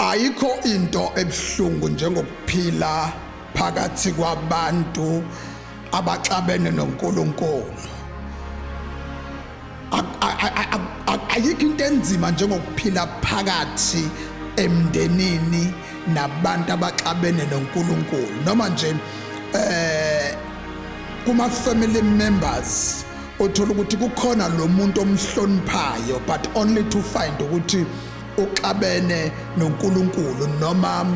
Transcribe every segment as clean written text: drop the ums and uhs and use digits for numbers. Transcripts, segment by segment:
ayikho into ebuhlungu njengokuphila phakathi kwabantu abaxabene noNkulunkulu. Ayikho into enzima njengokuphila phakathi emndenini nabantu abaxabene noNkulunkulu, noma nje kuma family members uthola ukuthi kukhona lo muntu omhloniphayo but only to find ukuthi uxabene noNkulunkulu noma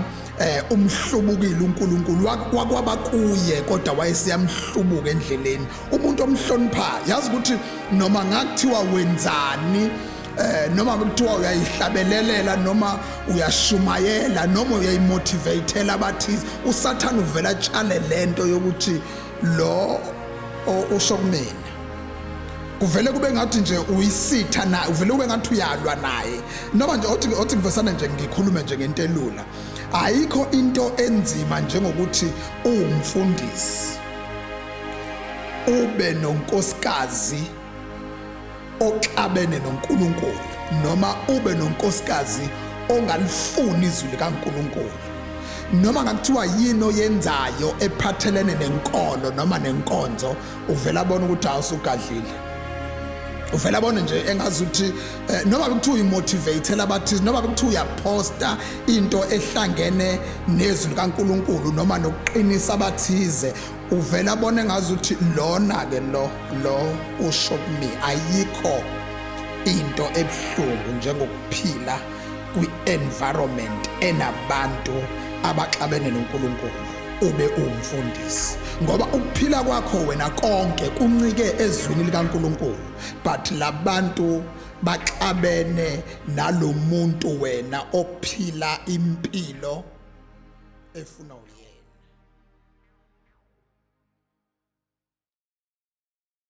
umhlubukile uNkulunkulu wakwaba kuye kodwa wayesiyamhlubuka endleleni. Umuntu omhloniphayo yazi ukuthi noma ngakuthiwa wenzani, noma kuthiwa uyayihlabelelela noma uyashumayela noma uyayimotivatela abathize, uSathane uvela atshale lento yokuthi lo ushokumeni kuvele kube ngathi nje uyisitha na, uvele kube ngathi uyalwa naye, noma nje othi ngivesana nje ngikhulume nje ngentelula. Ayikho into enzima njengokuthi uwumfundisi ube nonkosikazi oxabene noNkulunkulu, noma ube nonkosikazi ongalifuni izwi likaNkulunkulu, noma ngakuthiwa yini oyenzayo ephathelene nenkolo noma nenkonzo, uvela abona ukuthi awusugadlile. Uvela abona nje engazuthi noma bekuthiwa uyimotivatela abathize, noma bekuthiwa uyaposta into ehlangene nezwi likaNkulunkulu noma nokuqinisa abathize, uvela abona engazuthi lona ke lo usho kimi. Ayikho into ebuhlungu njengokuphila kwi-environment enabantu abaxabene noNkulunkulu ube umfundisi, ngoba ukuphila kwakho wena konke kuncike ezwini likaNkulunkulu, but labantu baxabene nalomuntu wena ophila impilo efuna